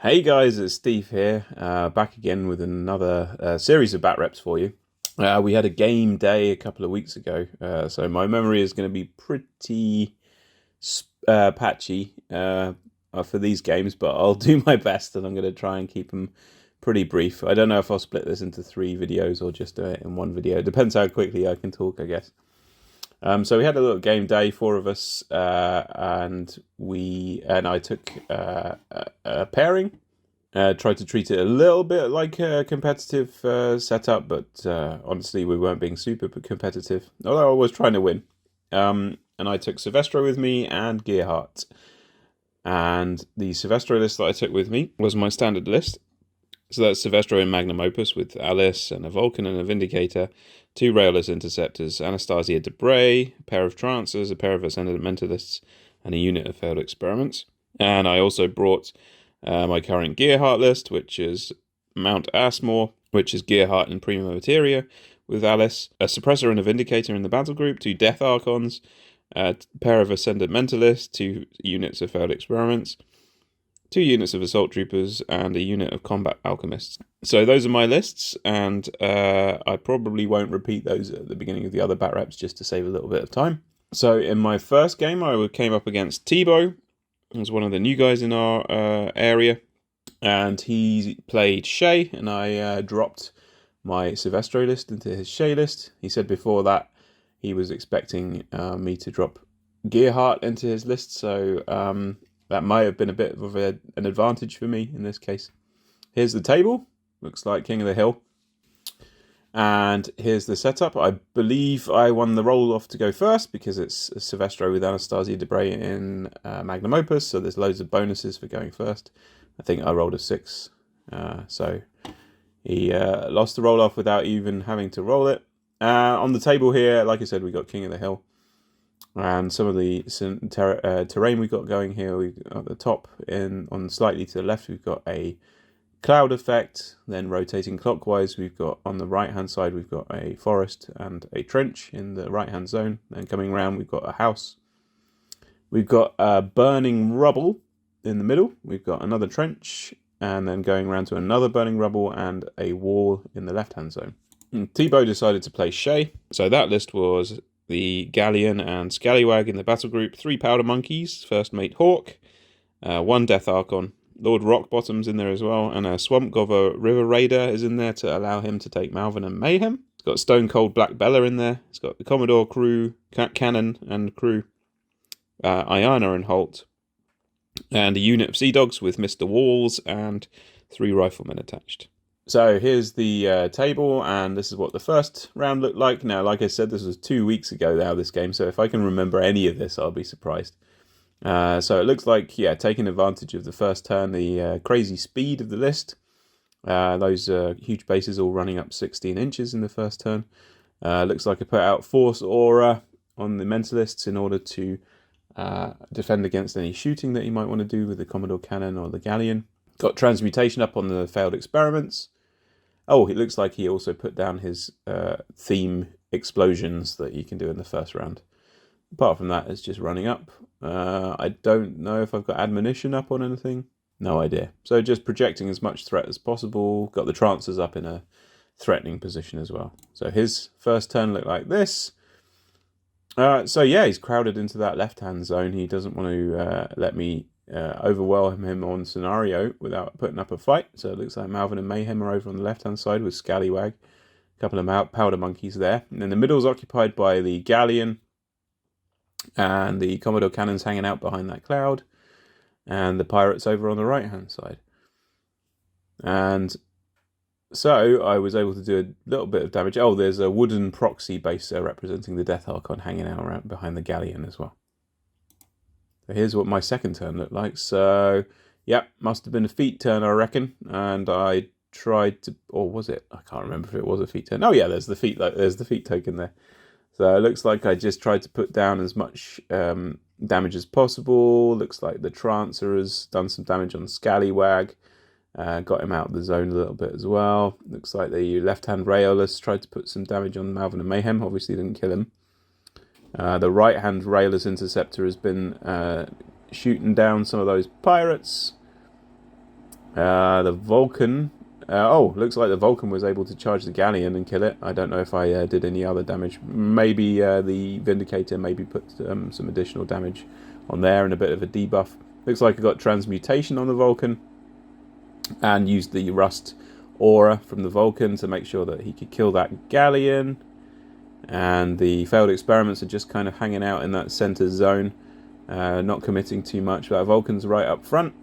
Hey guys, it's Steve here, back again with another series of bat reps for you. We had a game day a couple of weeks ago, so my memory is going to be pretty patchy for these games, but I'll do my best and I'm going to try and keep them pretty brief. I don't know if I'll split this into 3 videos or just do it in one video. It depends how quickly I can talk, I guess. So we had a little game day, 4 of us, and I took a pairing. Tried to treat it a little bit like a competitive setup, but honestly, we weren't being super competitive. Although I was trying to win. And I took Syvestro with me and Gearhart. And the Syvestro list that I took with me was my standard list. So that's Syvestro in Magnum Opus with Alice and a Vulcan and a Vindicator, 2 Railless Interceptors, Anastasia Debray, a pair of Trancers, a pair of Ascendant Mentalists, and a unit of Failed Experiments. And I also brought my current Gearhart list, which is Mount Ashmore, which is Gearhart and Prima Materia with Alice, a Suppressor and a Vindicator in the battle group, 2 Death Archons, a pair of Ascendant Mentalists, 2 units of Failed Experiments, 2 units of Assault Troopers, and a unit of Combat Alchemists. So those are my lists, and I probably won't repeat those at the beginning of the other bat reps just to save a little bit of time. So in my first game, I came up against Thibaut. He was one of the new guys in our area, and he played Shae, and I dropped my Syvestro list into his Shae list. He said before that he was expecting me to drop Gearhart into his list, so that might have been a bit of an advantage for me in this case. Here's the table. Looks like King of the Hill. And here's the setup. I believe I won the roll-off to go first because it's Syvestro with Anastasia Debray in Magnum Opus, so there's loads of bonuses for going first. I think I rolled a 6, so he lost the roll-off without even having to roll it. On the table here, like I said, we got King of the Hill. And some of the terrain we got going here, at the top, on slightly to the left, we've got a cloud effect. Then rotating clockwise, we've got on the right hand side, we've got a forest and a trench in the right hand zone. Then coming around, we've got a house. We've got burning rubble in the middle. We've got another trench, and then going around to another burning rubble and a wall in the left hand zone. And Thibaut decided to play Shae, so that list was the Galleon and Scallywag in the battle group, 3 Powder Monkeys, first mate Hawk, 1 Death Archon, Lord Rockbottom's in there as well, and a Swamp Gobber River Raider is in there to allow him to take Malvern and Mayhem. It's got Stone Cold Black Bella in there. It's got the Commodore crew, Cannon and crew, Iana and Holt, and a unit of Sea Dogs with Mr. Walls and 3 Riflemen attached. So here's the table, and this is what the first round looked like. Now, like I said, this was 2 weeks ago now, this game, so if I can remember any of this, I'll be surprised. So it looks like, yeah, taking advantage of the first turn, the crazy speed of the list. Those huge bases all running up 16 inches in the first turn. Looks like I put out Force Aura on the Mentalists in order to defend against any shooting that you might want to do with the Commodore Cannon or the Galleon. Got Transmutation up on the Failed Experiments. Oh, it looks like he also put down his theme explosions that you can do in the first round. Apart from that, it's just running up. I don't know if I've got Admonition up on anything. No idea. So just projecting as much threat as possible. Got the Trancers up in a threatening position as well. So his first turn looked like this. So yeah, he's crowded into that left-hand zone. He doesn't want to let me overwhelm him on scenario without putting up a fight. So it looks like Malvern and Mayhem are over on the left-hand side with Scallywag. A couple of Powder Monkeys there. And then the middle's occupied by the Galleon. And the Commodore Cannon's hanging out behind that cloud. And the pirates over on the right-hand side. And so I was able to do a little bit of damage. Oh, there's a wooden proxy base representing the Death Archon hanging out around behind the Galleon as well. So here's what my second turn looked like. So, yeah, must have been a feat turn, I reckon. And I tried to, or was it? I can't remember if it was a feat turn. Oh, yeah, there's the feat token there. So it looks like I just tried to put down as much damage as possible. Looks like the Trancer has done some damage on Scallywag. Got him out of the zone a little bit as well. Looks like the left-hand Railless tried to put some damage on Malvern and Mayhem. Obviously didn't kill him. The right-hand Railless Interceptor has been shooting down some of those pirates. The Vulcan. Looks like the Vulcan was able to charge the Galleon and kill it. I don't know if I did any other damage. Maybe the Vindicator maybe put some additional damage on there and a bit of a debuff. Looks like I got Transmutation on the Vulcan and used the Rust Aura from the Vulcan to make sure that he could kill that Galleon. And the failed experiments are just kind of hanging out in that center zone, not committing too much. That Vulcan's right up front.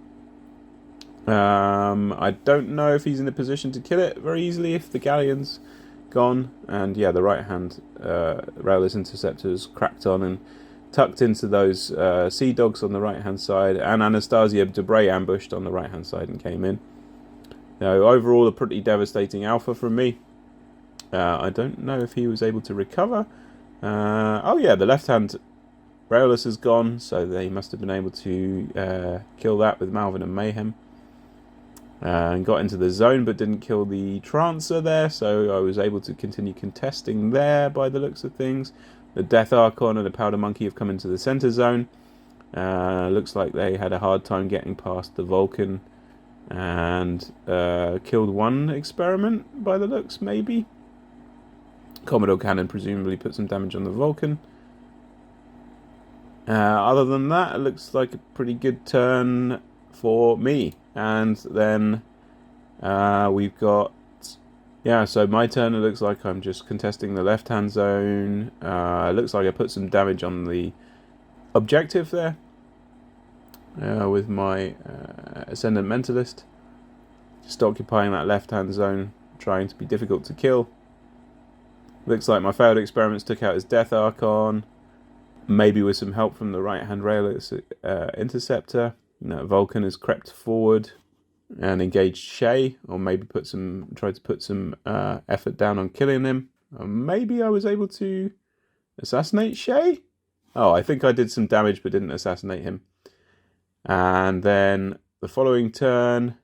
I don't know if he's in a position to kill it very easily if the Galleon's gone. And yeah, the right hand railless interceptors cracked on and tucked into those Sea Dogs on the right hand side, and Anastasia Debray ambushed on the right hand side and came in. Now, overall, a pretty devastating alpha from me. I don't know if he was able to recover. The left hand railless is gone, so they must have been able to kill that with Malvin and Mayhem. And got into the zone but didn't kill the Trancer there, so I was able to continue contesting there by the looks of things. The Death Archon and the Powder Monkey have come into the center zone. Looks like they had a hard time getting past the Vulcan and killed one experiment by the looks, maybe. Commodore Cannon presumably put some damage on the Vulcan. Other than that, it looks like a pretty good turn for me. And then we've got, so my turn, it looks like I'm just contesting the left-hand zone. It looks like I put some damage on the objective there with my Ascendant Mentalist. Just occupying that left-hand zone, trying to be difficult to kill. Looks like my failed experiments took out his Death Archon, maybe with some help from the right-hand railless interceptor. Vulcan has crept forward and engaged Shae, or maybe tried to put some effort down on killing him. Or maybe I was able to assassinate Shae? Oh, I think I did some damage but didn't assassinate him. And then the following turn,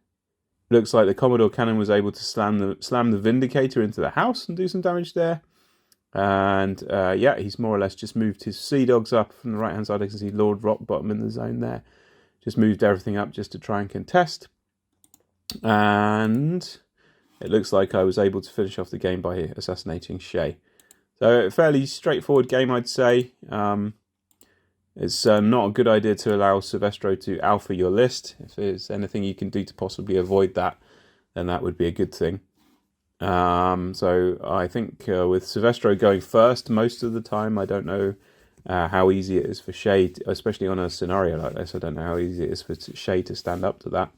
looks like the Commodore Cannon was able to slam the Vindicator into the house and do some damage there. And he's more or less just moved his Sea Dogs up from the right hand side. I can see Lord Rockbottom in the zone there. Just moved everything up just to try and contest. And it looks like I was able to finish off the game by assassinating Shae. So a fairly straightforward game, I'd say. It's not a good idea to allow Syvestro to alpha your list. If there's anything you can do to possibly avoid that, then that would be a good thing. So I think with Syvestro going first most of the time, I don't know how easy it is for Shae, especially on a scenario like this. I don't know how easy it is for Shae to stand up to that.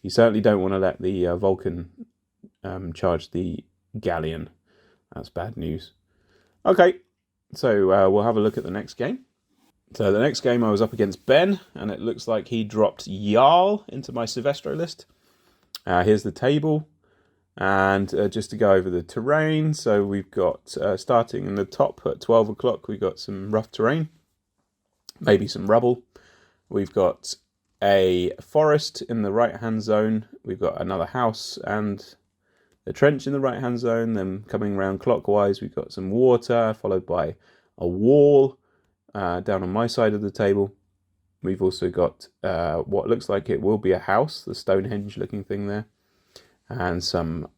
You certainly don't want to let the Vulcan charge the Galleon. That's bad news. Okay, so we'll have a look at the next game. So the next game I was up against Ben, and it looks like he dropped Jarl into my Syvestro list. Here's the table. And just to go over the terrain, so we've got, starting in the top at 12 o'clock, we've got some rough terrain, maybe some rubble. We've got a forest in the right-hand zone. We've got another house and a trench in the right-hand zone. Then coming around clockwise, we've got some water, followed by a wall down on my side of the table. We've also got what looks like it will be a house, the Stonehenge-looking thing there. And some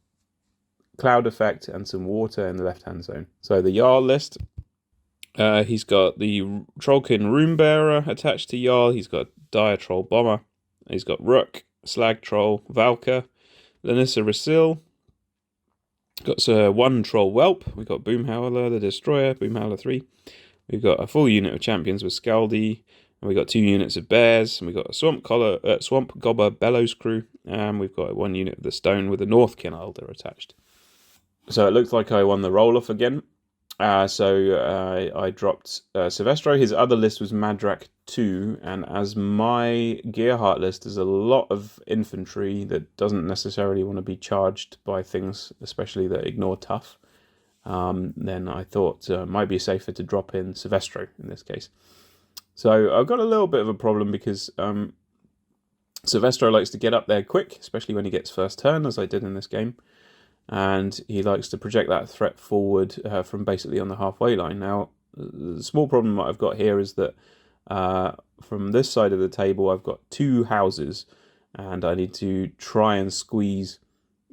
cloud effect and some water in the left-hand zone. So the Jarl list, he's got the Trollkin Runebearer attached to Jarl. He's got Dire Troll Bomber. He's got Rook, Slag Troll, Valka, Lanissa Rasil. Got one Troll Whelp. We've got Boomhowler the Destroyer, Boomhowler 3. We've got a full unit of champions with Scaldi. And we've got 2 units of bears, and we've got a Swamp Gobber Bellows crew, and we've got 1 unit of the stone with a Northkin Elder attached. So it looks like I won the roll-off again. So I dropped Syvestro. His other list was Madrak3, and as my Gearhart list is a lot of infantry that doesn't necessarily want to be charged by things, especially that ignore tough, then I thought it might be safer to drop in Syvestro in this case. So I've got a little bit of a problem because Syvestro likes to get up there quick, especially when he gets first turn, as I did in this game. And he likes to project that threat forward from basically on the halfway line. Now, the small problem that I've got here is that from this side of the table, I've got 2 houses and I need to try and squeeze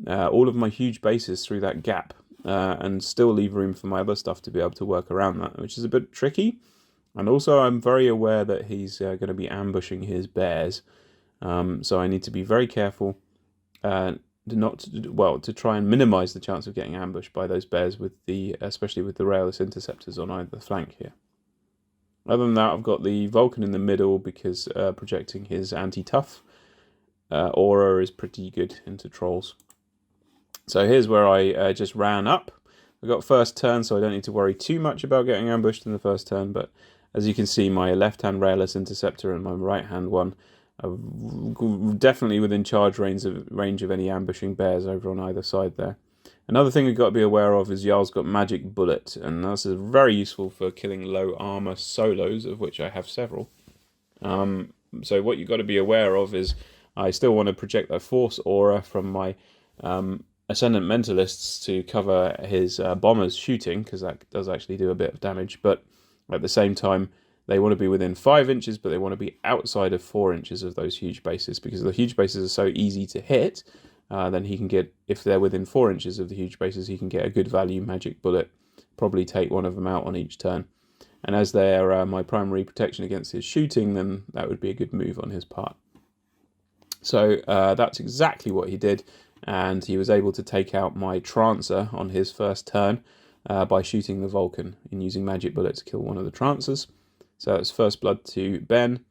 all of my huge bases through that gap, and still leave room for my other stuff to be able to work around that, which is a bit tricky. And also I'm very aware that he's going to be ambushing his bears, so I need to be very careful to try and minimize the chance of getting ambushed by those bears, especially with the railless interceptors on either flank here. Other than that, I've got the Vulcan in the middle because projecting his anti-tough aura is pretty good into trolls. So here's where I just ran up. I got first turn, so I don't need to worry too much about getting ambushed in the first turn, but as you can see, my left-hand railless interceptor and my right-hand one are definitely within charge range of any ambushing bears over on either side there. Another thing we've got to be aware of is Jarl's got magic bullet, and that's very useful for killing low armor solos, of which I have several. So what you've got to be aware of is I still want to project that force aura from my Ascendant Mentalists to cover his bombers shooting, because that does actually do a bit of damage, but at the same time they want to be within 5 inches, but they want to be outside of 4 inches of those huge bases, because the huge bases are so easy to hit. Then he can get, if they're within 4 inches of the huge bases, he can get a good value magic bullet, probably take one of them out on each turn. And as they're my primary protection against his shooting, then that would be a good move on his part. So that's exactly what he did, and he was able to take out my Trancer on his first turn by shooting the Vulcan and using magic bullet to kill one of the Trancers. So that's first blood to Ben.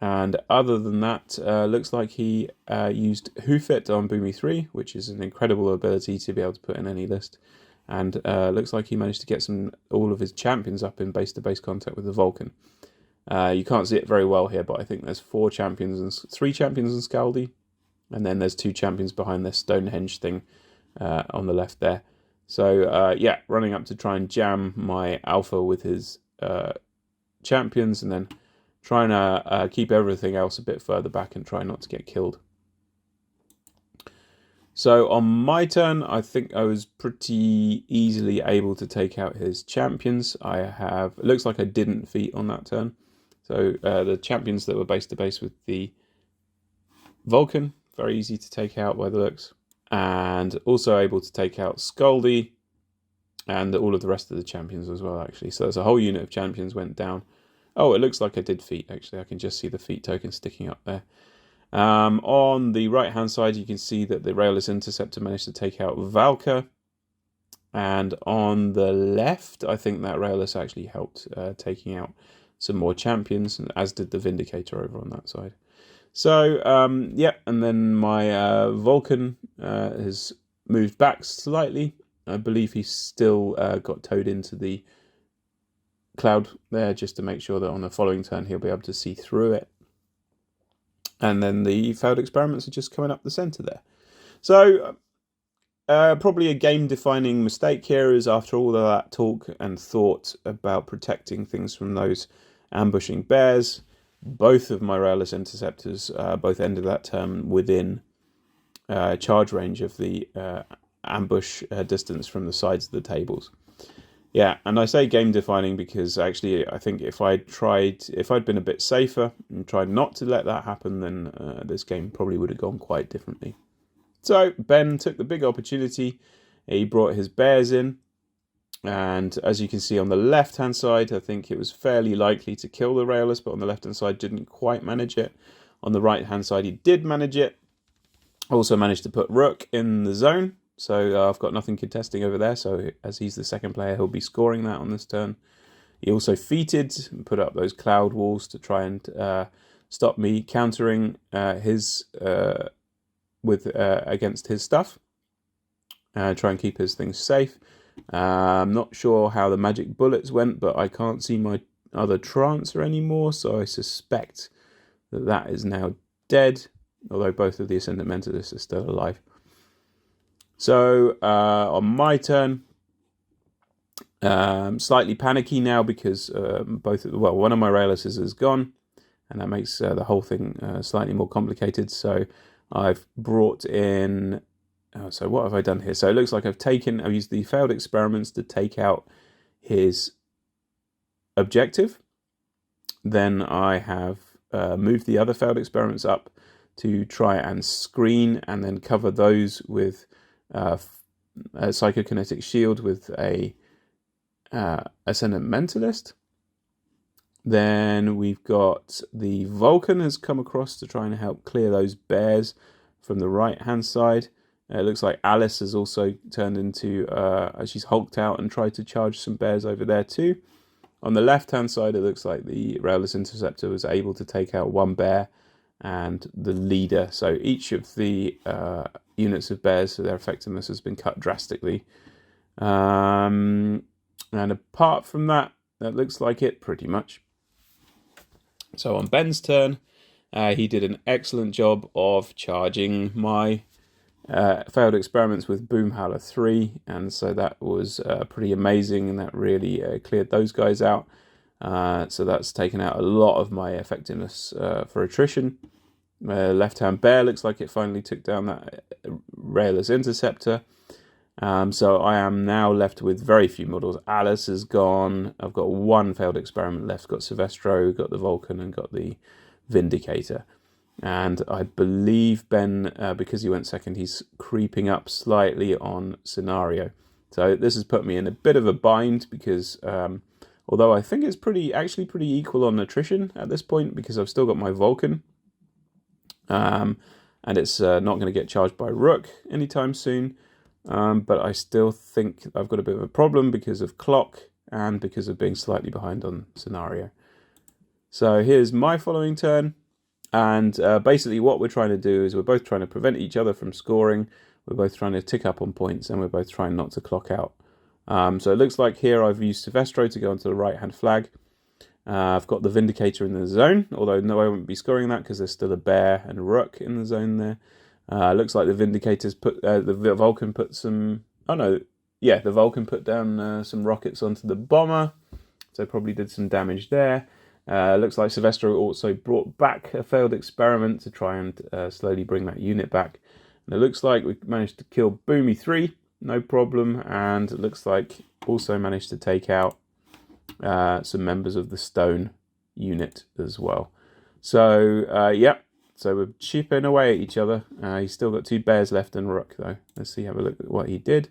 And other than that, looks like he used Hoof It on Boomy 3, which is an incredible ability to be able to put in any list. And looks like he managed to get all of his champions up in base-to-base contact with the Vulcan. You can't see it very well here, but I think there's 3 champions in Scaldi. And then there's 2 champions behind this Stonehenge thing on the left there. So yeah, running up to try and jam my alpha with his champions, and then trying to keep everything else a bit further back and try not to get killed. So on my turn, I think I was pretty easily able to take out his champions. It looks like I didn't feat on that turn. So the champions that were base to base with the Vulcan, very easy to take out by the looks. And also able to take out Scaldi and all of the rest of the champions as well, actually. So there's a whole unit of champions went down. Oh, it looks like I did feat, actually. I can just see the feat token sticking up there. On the right-hand side, you can see that the railless interceptor managed to take out Valka. And on the left, I think that railless actually helped taking out some more champions, as did the Vindicator over on that side. So, yeah, and then my Vulcan has moved back slightly. I believe he's still got towed into the cloud there, just to make sure that on the following turn he'll be able to see through it. And then the failed experiments are just coming up the center there. So probably a game-defining mistake here is, after all of that talk and thought about protecting things from those ambushing bears, both of my railless interceptors both ended that turn within charge range of the ambush distance from the sides of the tables. Yeah, and I say game defining because actually I think if I'd been a bit safer and tried not to let that happen, then this game probably would have gone quite differently. So Ben took the big opportunity. He brought his bears in, and as you can see on the left hand side, I think it was fairly likely to kill the railless, but on the left hand side didn't quite manage it. On the right hand side he did manage it. Also managed to put Rook in the zone. So I've got nothing contesting over there, so as he's the second player, he'll be scoring that on this turn. He also feated and put up those cloud walls to try and stop me countering against his stuff. Try and keep his things safe. I'm not sure how the magic bullets went, but I can't see my other Trancer anymore, so I suspect that is now dead, although both of the Ascendant Mentalists are still alive. So on my turn, slightly panicky now because one of my raillesses is gone, and that makes the whole thing slightly more complicated. So I've brought in. So what have I done here? So it looks like I've used the failed experiments to take out his objective. Then I have moved the other failed experiments up to try and screen and then cover those with a psychokinetic shield with a Ascendant Mentalist. Then we've got the Vulcan has come across to try and help clear those bears from the right hand side. It looks like Alice has also turned into, she's hulked out and tried to charge some bears over there too. On the left hand side, it looks like the Railless Interceptor was able to take out one bear and the leader. So each of the units of bears, so their effectiveness has been cut drastically. And apart from that, that looks like it pretty much. So on Ben's turn, he did an excellent job of charging my failed experiments with Boomhowler 3, and so that was pretty amazing, and that really cleared those guys out. So that's taken out a lot of my effectiveness for attrition. Left-hand bear looks like it finally took down that Railless Interceptor. So I am now left with very few models. Alice is gone. I've got one failed experiment left. Got Syvestro, got the Vulcan, and got the Vindicator. And I believe Ben, because he went second, he's creeping up slightly on scenario. So this has put me in a bit of a bind because although I think it's actually pretty equal on attrition at this point because I've still got my Vulcan. And it's not going to get charged by Rook anytime soon. But I still think I've got a bit of a problem because of clock and because of being slightly behind on scenario. So here's my following turn. And basically what we're trying to do is we're both trying to prevent each other from scoring. We're both trying to tick up on points and we're both trying not to clock out. So it looks like here I've used Syvestro to go onto the right-hand flag. I've got the Vindicator in the zone, although no, I won't be scoring that because there's still a bear and a Rook in the zone there. Looks like the Vindicator's put the Vulcan put some. Oh no, yeah, the Vulcan put down some rockets onto the bomber, so probably did some damage there. Looks like Syvestro also brought back a failed experiment to try and slowly bring that unit back. And it looks like we managed to kill Boomy 3, no problem, and it looks like also managed to take out some members of the Stone unit as well. So yeah. So we're chipping away at each other. He's still got two bears left and Rook, though. Let's see, have a look at what he did.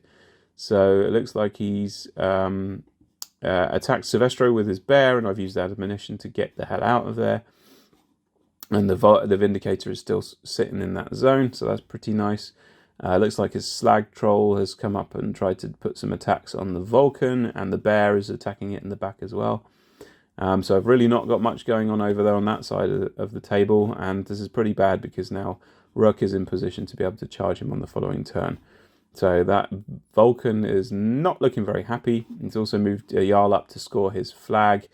So it looks like he's attacked Syvestro with his bear, and I've used that ammunition to get the hell out of there. And the Vindicator is still sitting in that zone, so that's pretty nice. Looks like his Slag Troll has come up and tried to put some attacks on the Vulcan, and the bear is attacking it in the back as well. So I've really not got much going on over there on that side of the table, and this is pretty bad because now Rook is in position to be able to charge him on the following turn. So that Vulcan is not looking very happy. He's also moved Jarl up to score his flag.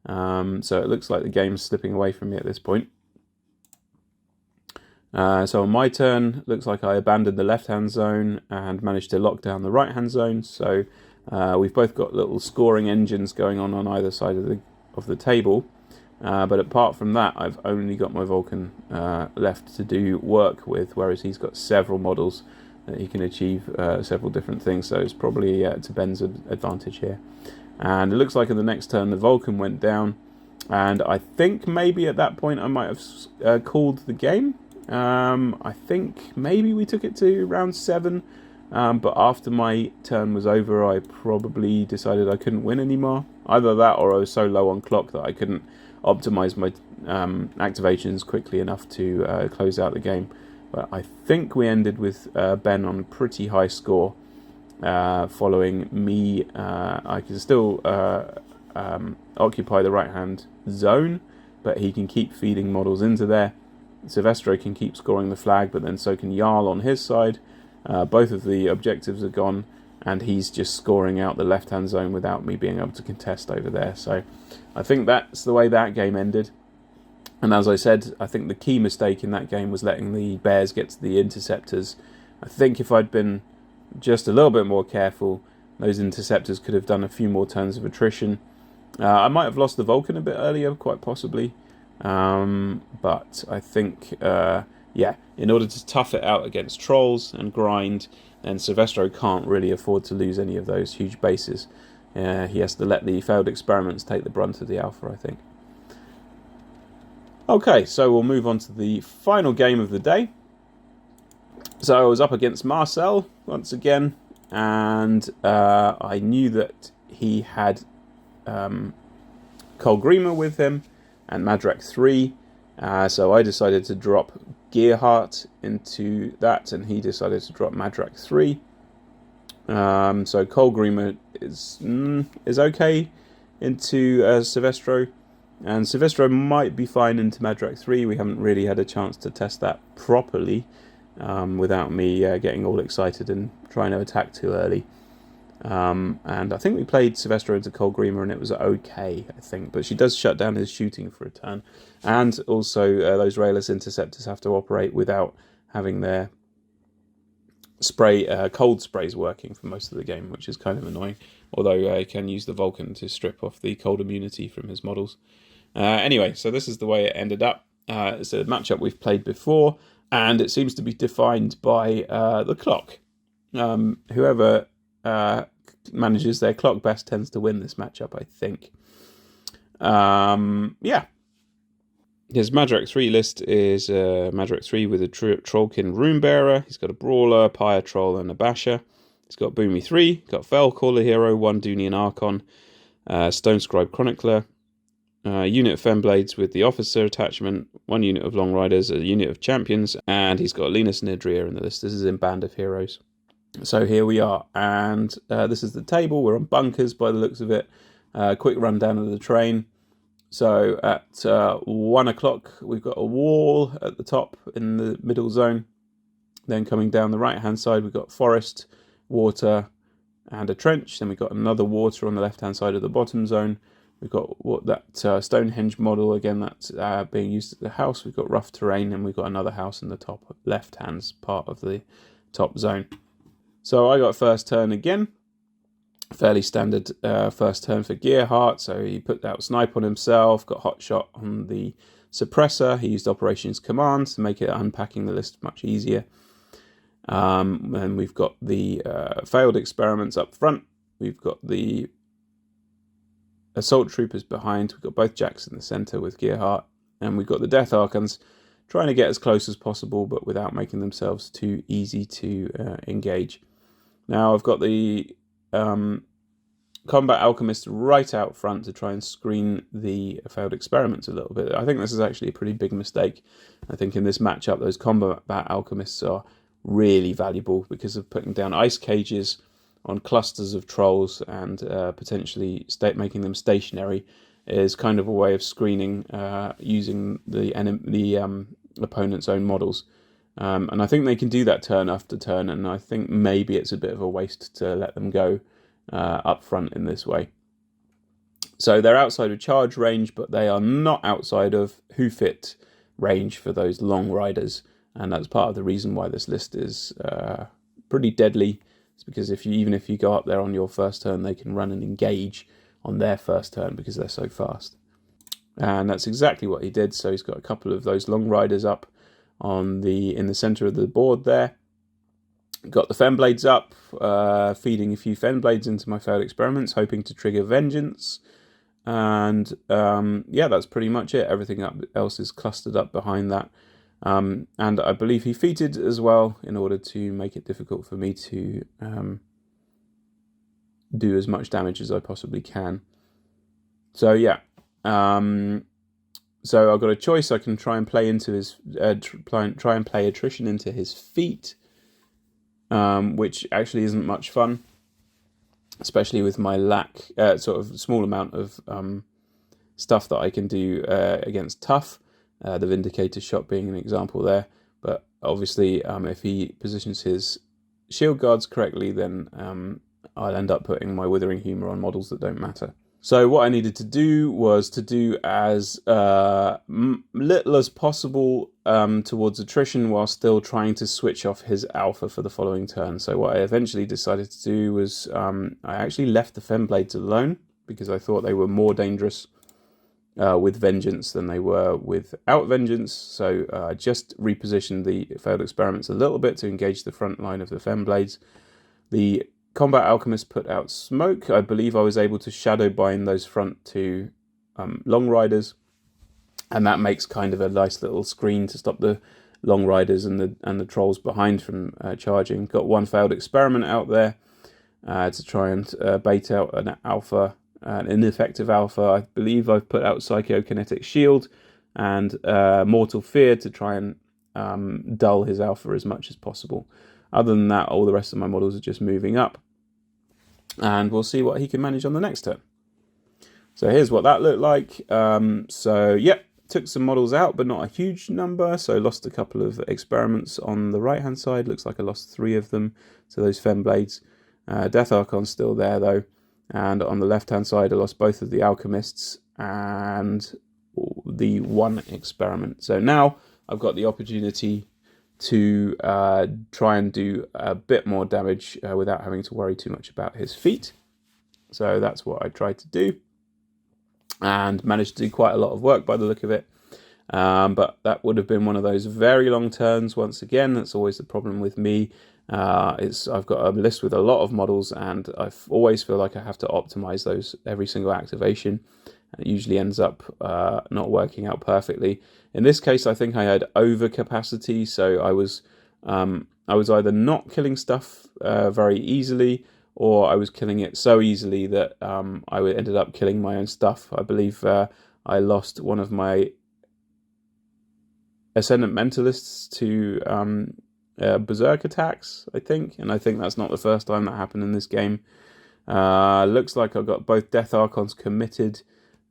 So it looks like the game's slipping away from me at this point. So on my turn, looks like I abandoned the left-hand zone and managed to lock down the right-hand zone. So we've both got little scoring engines going on either side of the table, but apart from that I've only got my Vulcan left to do work with, whereas he's got several models that he can achieve several different things, so it's probably to Ben's advantage here. And it looks like in the next turn the Vulcan went down, and I think maybe at that point I might have called the game. I think maybe we took it to round 7, but after my turn was over I probably decided I couldn't win anymore. Either that or I was so low on clock that I couldn't optimize my activations quickly enough to close out the game. But I think we ended with Ben on a pretty high score. Following me, I can still occupy the right hand zone, but he can keep feeding models into there. Syvestro can keep scoring the flag, but then so can Jarl on his side. Both of the objectives are gone, and he's just scoring out the left-hand zone without me being able to contest over there. So I think that's the way that game ended. And as I said, I think the key mistake in that game was letting the bears get to the interceptors. I think if I'd been just a little bit more careful, those interceptors could have done a few more turns of attrition. I might have lost the Vulcan a bit earlier, quite possibly. But I think, yeah, in order to tough it out against trolls and grind, then Syvestro can't really afford to lose any of those huge bases. He has to let the failed experiments take the brunt of the alpha, I think. Okay, so we'll move on to the final game of the day. So I was up against Marcel once again, and I knew that he had Colgreamer with him and Madrak3. So I decided to drop Gearhart into that, and he decided to drop Madrak3. So Colgreamer is okay into Syvestro, and Syvestro might be fine into Madrak3. We haven't really had a chance to test that properly without me getting all excited and trying to attack too early. And I think we played Syvestro into Colgreamer and it was okay, I think. But she does shut down his shooting for a turn. And also those rayless interceptors have to operate without having their cold sprays working for most of the game, which is kind of annoying. Although he can use the Vulcan to strip off the cold immunity from his models. Anyway, so this is the way it ended up. It's a matchup we've played before, and it seems to be defined by the clock. Whoever manages their clock best tends to win this matchup, I think. Yeah. His Madrak3 list is Madrak3 with a Trollkin Runebearer. He's got a Brawler, Pyre Troll, and a Basher. He's got Boomy 3, got Fel Caller Hero, 1 Dunian Archon, Stone Scribe Chronicler, unit of Femblades with the Officer attachment, 1 unit of Long Riders, a unit of Champions, and he's got Linus Nidria in the list. This is in Band of Heroes. So here we are, and this is the table. We're on bunkers by the looks of it. Quick rundown of the train. So at 1 o'clock, we've got a wall at the top in the middle zone. Then coming down the right-hand side, we've got forest, water, and a trench. Then we've got another water on the left-hand side of the bottom zone. We've got that Stonehenge model, again, that's being used at the house. We've got rough terrain, and we've got another house in the top left-hand part of the top zone. So I got first turn again. Fairly standard first turn for Gearhart. So he put out Snipe on himself, got Hot Shot on the Suppressor. He used Operations Command to make it unpacking the list much easier. And we've got the Failed Experiments up front. We've got the Assault Troopers behind. We've got both Jacks in the centre with Gearhart. And we've got the Death Archons trying to get as close as possible, but without making themselves too easy to engage. Now I've got the Combat Alchemist right out front to try and screen the Failed Experiments a little bit. I think this is actually a pretty big mistake. I think in this matchup, those Combat Alchemists are really valuable because of putting down ice cages on clusters of trolls and potentially making them stationary is kind of a way of screening using the opponent's own models. And I think they can do that turn after turn, and I think maybe it's a bit of a waste to let them go up front in this way. So they're outside of charge range, but they are not outside of who-fit range for those long riders, and that's part of the reason why this list is pretty deadly. It's because even if you go up there on your first turn, they can run and engage on their first turn because they're so fast. And that's exactly what he did. So he's got a couple of those long riders up in the center of the board there. Got the Femblades up, feeding a few Femblades into my Failed Experiments, hoping to trigger Vengeance. And yeah, that's pretty much it. Everything else is clustered up behind that. And I believe he feated as well in order to make it difficult for me to do as much damage as I possibly can. So yeah. So I've got a choice. I can try and play into his try and play attrition into his feet, which actually isn't much fun, especially with my sort of small amount of stuff that I can do against tough. The Vindicator shot being an example there, but obviously if he positions his shield guards correctly, then I'll end up putting my Withering Humor on models that don't matter. So what I needed to do was to do as little as possible towards attrition while still trying to switch off his alpha for the following turn. So what I eventually decided to do was I actually left the Femblades alone because I thought they were more dangerous with Vengeance than they were without Vengeance. So I just repositioned the Failed Experiments a little bit to engage the front line of the Femblades. The Combat Alchemist put out Smoke. I believe I was able to shadow bind those front two Long Riders and that makes kind of a nice little screen to stop the long riders and the trolls behind from charging. Got one failed experiment out there to try and bait out an ineffective alpha. I believe I've put out Psychokinetic Shield and Mortal Fear to try and dull his alpha as much as possible. Other than that, all the rest of my models are just moving up, and we'll see what he can manage on the next turn. So here's what that looked like. Took some models out, but not a huge number. So lost a couple of experiments on the right-hand side. Looks like I lost 3 of them to those Femblades. Death Archon's still there, though. And on the left-hand side, I lost both of the Alchemists and the 1 experiment. So now I've got the opportunity to try and do a bit more damage without having to worry too much about his feet. So that's what I tried to do, and managed to do quite a lot of work by the look of it. But that would have been one of those very long turns. Once again, that's always the problem with me. I've got a list with a lot of models, and I always feel like I have to optimize those every single activation. It usually ends up not working out perfectly. In this case, I think I had overcapacity, so I was either not killing stuff very easily, or I was killing it so easily that I ended up killing my own stuff. I believe I lost one of my Ascendant Mentalists to Berserk attacks, I think. And I think that's not the first time that happened in this game. Looks like I've got both Death Archons committed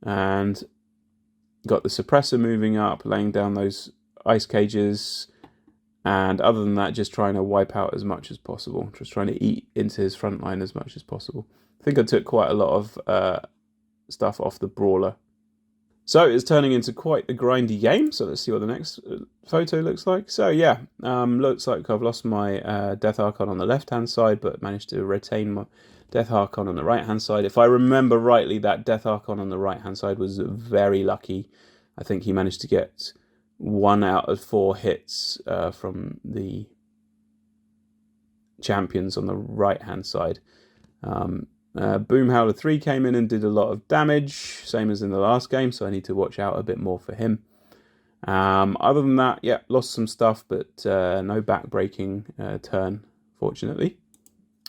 and got the Suppressor moving up, laying down those ice cages. And other than that, just trying to wipe out as much as possible. Just trying to eat into his front line as much as possible. I think I took quite a lot of stuff off the Brawler. So it's turning into quite a grindy game. So let's see what the next photo looks like. So yeah, looks like I've lost my Death Archon on the left-hand side, but managed to retain my Death Archon on the right-hand side. If I remember rightly, that Death Archon on the right-hand side was very lucky. I think he managed to get 1 out of 4 hits from the champions on the right-hand side. Boom Howler 3 came in and did a lot of damage, same as in the last game, so I need to watch out a bit more for him. Other than that, yeah, lost some stuff, but no back-breaking turn, fortunately.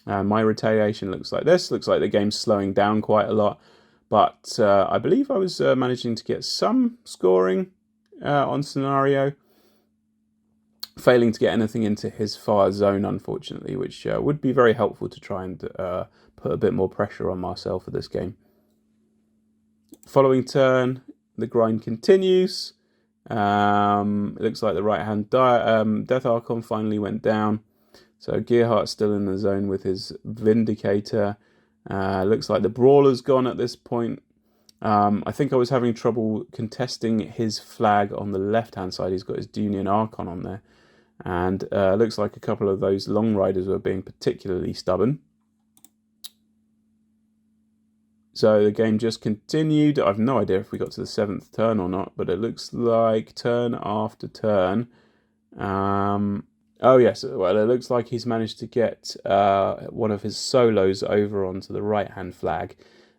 My retaliation looks like this. Looks like the game's slowing down quite a lot, but I believe I was managing to get some scoring on Scenario. Failing to get anything into his far zone, unfortunately, which would be very helpful to try and put a bit more pressure on Marcel for this game. Following turn, the grind continues. It looks like the right-hand Death Archon finally went down. So Gearhart's still in the zone with his Vindicator. Looks like the Brawler's gone at this point. I think I was having trouble contesting his flag on the left-hand side. He's got his Dunian Archon on there. And looks like a couple of those Long Riders were being particularly stubborn. So the game just continued. I've no idea if we got to the 7th turn or not, but it looks like turn after turn. Oh yes, well, it looks like he's managed to get one of his solos over onto the right-hand flag.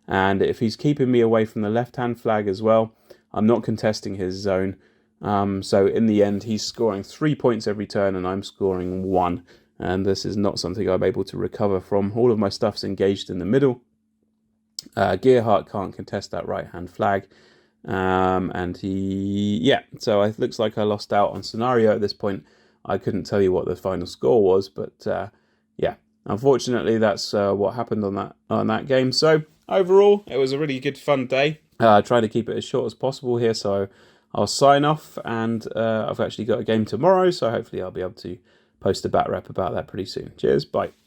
And if he's keeping me away from the left-hand flag as well, I'm not contesting his zone. So in the end, he's scoring 3 points every turn and I'm scoring 1. And this is not something I'm able to recover from. All of my stuff's engaged in the middle. Gearhart can't contest that right-hand flag. So it looks like I lost out on Scenario at this point. I couldn't tell you what the final score was, but unfortunately that's what happened on that game. So overall, it was a really good fun day. I tried to keep it as short as possible here, so I'll sign off, and I've actually got a game tomorrow, so hopefully I'll be able to post a bat rep about that pretty soon. Cheers, bye.